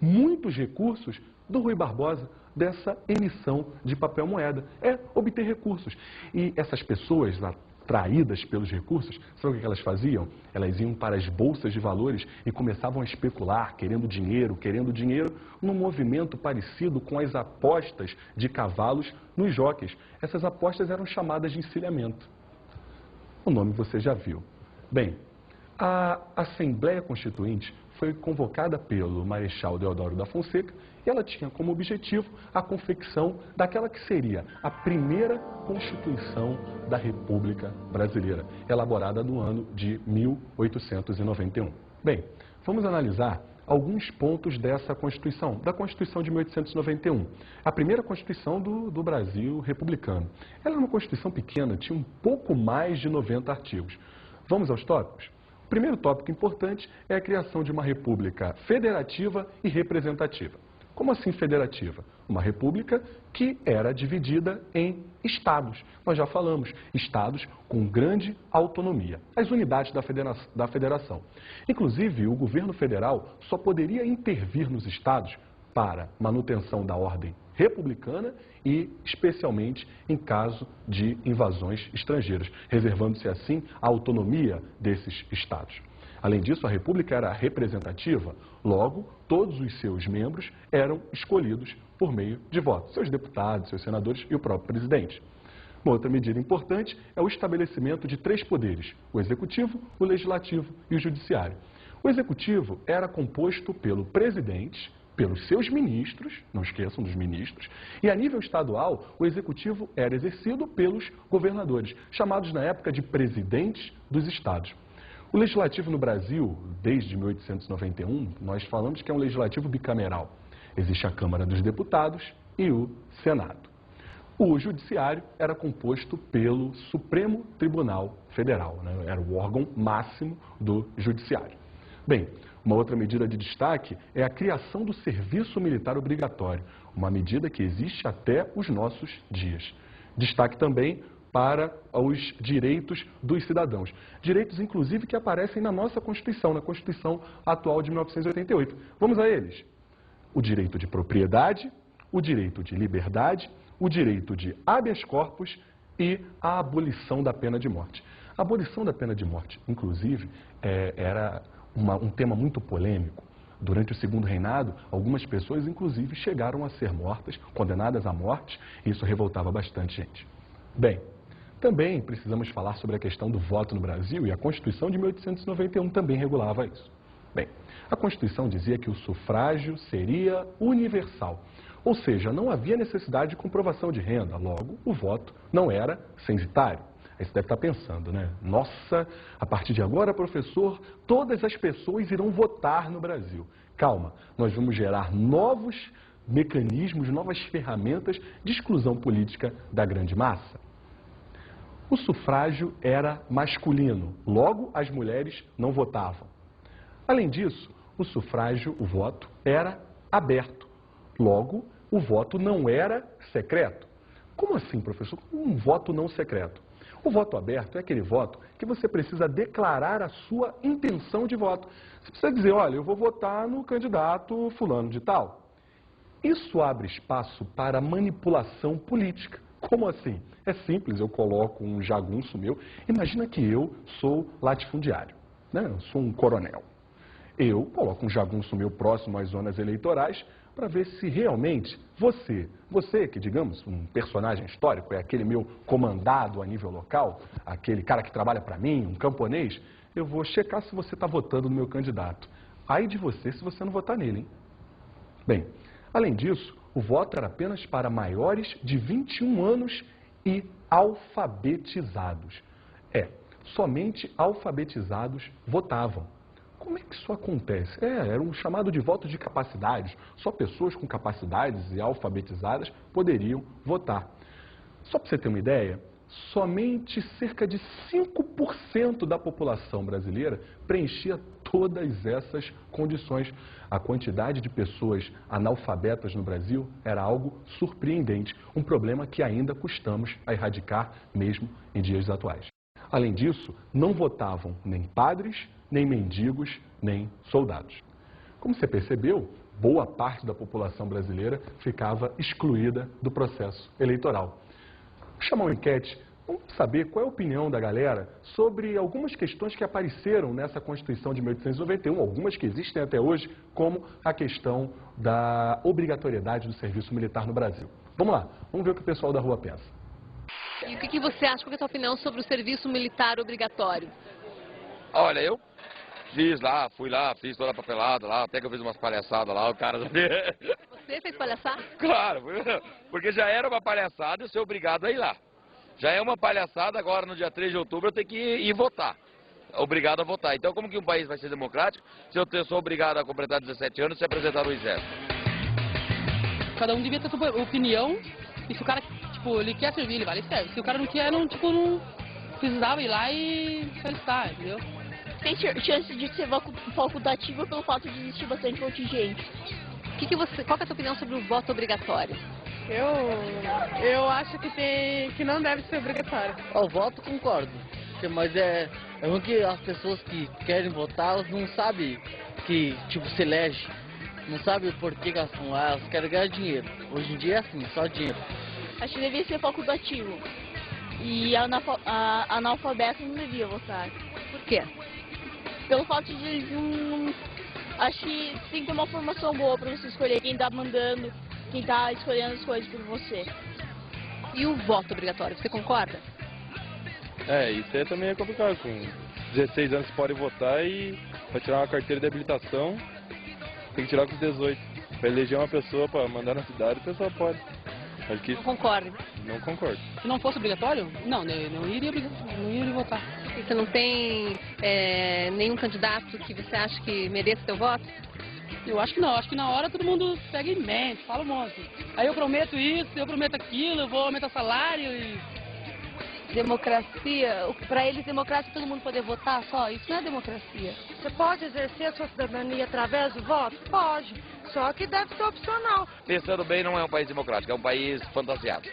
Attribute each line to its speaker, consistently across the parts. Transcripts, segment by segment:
Speaker 1: muitos recursos do Rui Barbosa dessa emissão de papel moeda. É obter recursos. E essas pessoas atraídas pelos recursos, sabe o que elas faziam? Elas iam para as bolsas de valores e começavam a especular, querendo dinheiro, num movimento parecido com as apostas de cavalos nos jockeys. Essas apostas eram chamadas de encilhamento. O nome você já viu. Bem, a Assembleia Constituinte foi convocada pelo Marechal Deodoro da Fonseca e ela tinha como objetivo a confecção daquela que seria a primeira Constituição da República Brasileira, elaborada no ano de 1891. Bem, vamos analisar alguns pontos dessa Constituição, da Constituição de 1891, a primeira Constituição do Brasil republicano. Ela era uma Constituição pequena, tinha um pouco mais de 90 artigos. Vamos aos tópicos? O primeiro tópico importante é a criação de uma república federativa e representativa. Como assim federativa? Uma república que era dividida em estados. Nós já falamos, estados com grande autonomia, as unidades da federação. Inclusive, o governo federal só poderia intervir nos estados para manutenção da ordem republicana e, especialmente, em caso de invasões estrangeiras, reservando-se assim a autonomia desses estados. Além disso, a República era representativa, logo, todos os seus membros eram escolhidos por meio de voto, seus deputados, seus senadores e o próprio presidente. Uma outra medida importante é o estabelecimento de 3 poderes, o Executivo, o Legislativo e o Judiciário. O Executivo era composto pelo presidente, pelos seus ministros, não esqueçam dos ministros, e a nível estadual, o Executivo era exercido pelos governadores, chamados na época de presidentes dos estados. O Legislativo no Brasil, desde 1891, nós falamos que é um Legislativo bicameral. Existe a Câmara dos Deputados e o Senado. O Judiciário era composto pelo Supremo Tribunal Federal, né? Era o órgão máximo do Judiciário. Bem, uma outra medida de destaque é a criação do serviço militar obrigatório, uma medida que existe até os nossos dias. Destaque também para os direitos dos cidadãos. Direitos, inclusive, que aparecem na nossa Constituição, na Constituição atual de 1988. Vamos a eles. O direito de propriedade, o direito de liberdade, o direito de habeas corpus e a abolição da pena de morte. A abolição da pena de morte, inclusive, era um tema muito polêmico. Durante o Segundo Reinado, algumas pessoas, inclusive, chegaram a ser mortas, condenadas à morte, e isso revoltava bastante gente. Bem, também precisamos falar sobre a questão do voto no Brasil, e a Constituição de 1891 também regulava isso. Bem, a Constituição dizia que o sufrágio seria universal, ou seja, não havia necessidade de comprovação de renda, logo, o voto não era censitário. Aí você deve estar pensando, né? Nossa, a partir de agora, professor, todas as pessoas irão votar no Brasil. Calma, nós vamos gerar novos mecanismos, novas ferramentas de exclusão política da grande massa. O sufrágio era masculino, logo as mulheres não votavam. Além disso, o sufrágio, o voto, era aberto, logo o voto não era secreto. Como assim, professor? Um voto não secreto. O voto aberto é aquele voto que você precisa declarar a sua intenção de voto. Você precisa dizer, olha, eu vou votar no candidato fulano de tal. Isso abre espaço para manipulação política. Como assim? É simples, eu coloco um jagunço meu. Imagina que eu sou latifundiário, né? Eu sou um coronel. Eu coloco um jagunço meu próximo às zonas eleitorais para ver se realmente você que, digamos, um personagem histórico, é aquele meu comandado a nível local, aquele cara que trabalha para mim, um camponês, eu vou checar se você está votando no meu candidato. Ai de você se você não votar nele, hein? Bem, além disso, o voto era apenas para maiores de 21 anos e alfabetizados. Somente alfabetizados votavam. Como é que isso acontece? Era um chamado de voto de capacidades. Só pessoas com capacidades e alfabetizadas poderiam votar. Só para você ter uma ideia, somente cerca de 5% da população brasileira preenchia todas essas condições. A quantidade de pessoas analfabetas no Brasil era algo surpreendente, um problema que ainda custamos a erradicar mesmo em dias atuais. Além disso, não votavam nem padres, nem mendigos, nem soldados. Como você percebeu, boa parte da população brasileira ficava excluída do processo eleitoral. Vou chamar uma enquete, vamos saber qual é a opinião da galera sobre algumas questões que apareceram nessa Constituição de 1891, algumas que existem até hoje, como a questão da obrigatoriedade do serviço militar no Brasil. Vamos lá, vamos ver o que o pessoal da rua pensa.
Speaker 2: E o que você acha, qual é a sua opinião sobre o serviço militar obrigatório?
Speaker 3: Olha, eu fui lá, fiz toda a papelada lá, até que eu fiz umas palhaçadas lá, o cara...
Speaker 2: Você fez palhaçada?
Speaker 3: Claro, porque já era uma palhaçada eu ser obrigado a ir lá. Já é uma palhaçada, agora no dia 3 de outubro eu tenho que ir votar. Obrigado a votar. Então como que um país vai ser democrático se eu sou obrigado a completar 17 anos e se apresentar no exército?
Speaker 4: Cada um devia ter sua opinião, e se o cara, tipo, ele quer servir, ele vai, ele serve. Se o cara não quer, não precisava ir lá e se alistar, entendeu?
Speaker 5: Tem chance de ser facultativo pelo fato de existir bastante contingente.
Speaker 2: Qual que é a sua opinião sobre o voto obrigatório?
Speaker 4: Eu acho que não deve ser obrigatório.
Speaker 6: O voto concordo, mas é ruim que as pessoas que querem votar, elas não sabem que, tipo, se elege, não sabem o porquê que elas estão lá, elas querem ganhar dinheiro. Hoje em dia é assim, só dinheiro.
Speaker 5: Acho que deveria ser facultativo. E analfabeto não devia votar.
Speaker 2: Por quê?
Speaker 5: Pelo fato de eles não... Acho que tem que ter uma formação boa para você escolher quem está mandando, quem está escolhendo as coisas por você.
Speaker 2: E o voto obrigatório, você concorda?
Speaker 7: Isso aí também é complicado. Com 16 anos você pode votar e para tirar uma carteira de habilitação tem que tirar com os 18. Para eleger uma pessoa para mandar na cidade, a pessoa pode. Acho que
Speaker 2: Não concorda?
Speaker 7: não concordo.
Speaker 4: Se não fosse obrigatório, não iria votar.
Speaker 2: E você não tem nenhum candidato que você acha que mereça seu voto?
Speaker 4: Eu acho que não, acho que na hora todo mundo pega em mente, fala um monte. Aí eu prometo isso, eu prometo aquilo, eu vou aumentar salário e...
Speaker 8: Democracia, para eles democracia é todo mundo poder votar só, isso não é democracia.
Speaker 9: Você pode exercer a sua cidadania através do voto? Pode, só que deve ser opcional.
Speaker 3: Pensando bem, não é um país democrático, é um país fantasiado.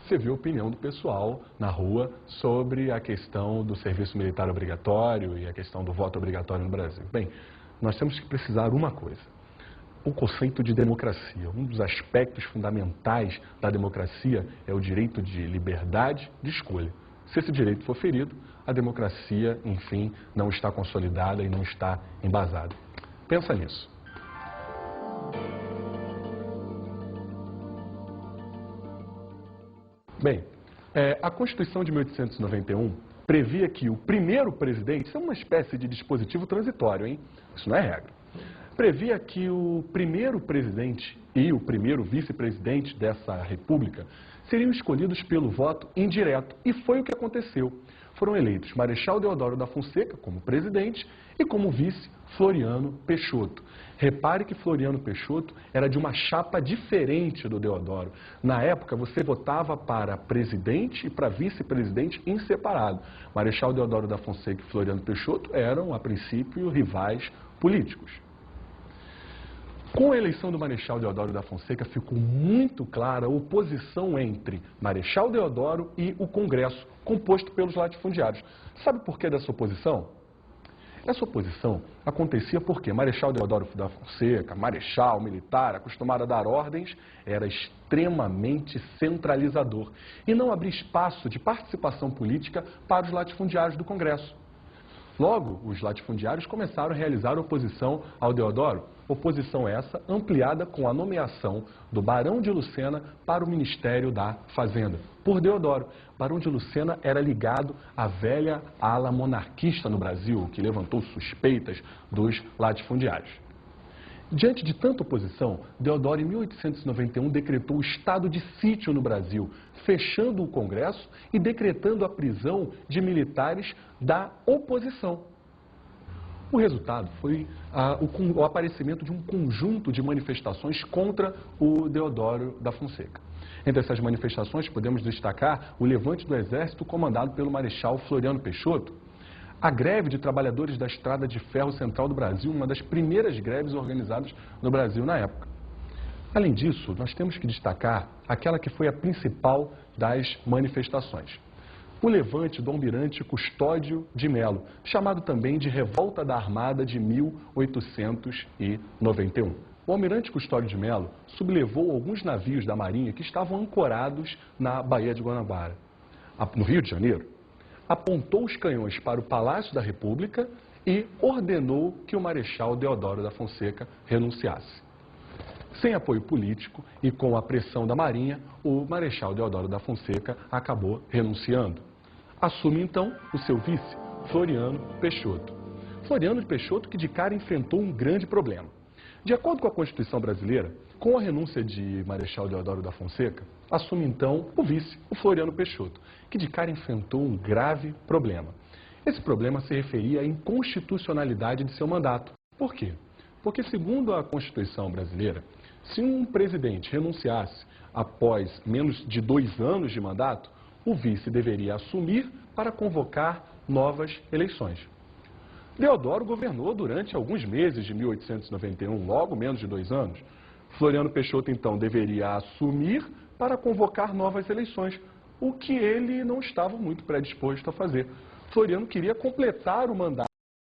Speaker 1: Você viu a opinião do pessoal na rua sobre a questão do serviço militar obrigatório e a questão do voto obrigatório no Brasil. Bem, nós temos que precisar uma coisa. O conceito de democracia, um dos aspectos fundamentais da democracia é o direito de liberdade de escolha. Se esse direito for ferido, a democracia, enfim, não está consolidada e não está embasada. Pensa nisso. Bem, a Constituição de 1891 previa que o primeiro presidente, isso é uma espécie de dispositivo transitório, hein? Isso não é regra. Previa que o primeiro presidente e o primeiro vice-presidente dessa república seriam escolhidos pelo voto indireto. E foi o que aconteceu. Foram eleitos Marechal Deodoro da Fonseca como presidente e como vice Floriano Peixoto. Repare que Floriano Peixoto era de uma chapa diferente do Deodoro. Na época, você votava para presidente e para vice-presidente em separado. Marechal Deodoro da Fonseca e Floriano Peixoto eram, a princípio, rivais políticos. Com a eleição do Marechal Deodoro da Fonseca, ficou muito clara a oposição entre Marechal Deodoro e o Congresso, composto pelos latifundiários. Sabe por que dessa oposição? Essa oposição acontecia porque Marechal Deodoro da Fonseca, marechal militar, acostumado a dar ordens, era extremamente centralizador e não abria espaço de participação política para os latifundiários do Congresso. Logo, os latifundiários começaram a realizar oposição ao Deodoro, oposição essa ampliada com a nomeação do Barão de Lucena para o Ministério da Fazenda, por Deodoro. Barão de Lucena era ligado à velha ala monarquista no Brasil, que levantou suspeitas dos latifundiários. Diante de tanta oposição, Deodoro, em 1891, decretou o estado de sítio no Brasil, fechando o Congresso e decretando a prisão de militares da oposição. O resultado foi o aparecimento de um conjunto de manifestações contra o Deodoro da Fonseca. Entre essas manifestações, podemos destacar o levante do Exército comandado pelo Marechal Floriano Peixoto, a greve de trabalhadores da Estrada de Ferro Central do Brasil, uma das primeiras greves organizadas no Brasil na época. Além disso, nós temos que destacar aquela que foi a principal das manifestações. O levante do almirante Custódio de Melo, chamado também de Revolta da Armada de 1891. o almirante Custódio de Mello sublevou alguns navios da Marinha que estavam ancorados na Baía de Guanabara, no Rio de Janeiro, apontou os canhões para o Palácio da República e ordenou que o Marechal Deodoro da Fonseca renunciasse. Sem apoio político e com a pressão da Marinha, o Marechal Deodoro da Fonseca acabou renunciando. Assume então o seu vice, Floriano Peixoto. Floriano de Peixoto que de cara enfrentou um grande problema. De acordo com a Constituição brasileira, com a renúncia de Marechal Deodoro da Fonseca, assume então o vice, o Floriano Peixoto, que de cara enfrentou um grave problema. Esse problema se referia à inconstitucionalidade de seu mandato. Por quê? Porque, segundo a Constituição brasileira, se um presidente renunciasse após menos de 2 anos de mandato, o vice deveria assumir para convocar novas eleições. Deodoro governou durante alguns meses de 1891, logo menos de 2 anos. Floriano Peixoto, então, deveria assumir para convocar novas eleições, o que ele não estava muito predisposto a fazer. Floriano queria completar o mandato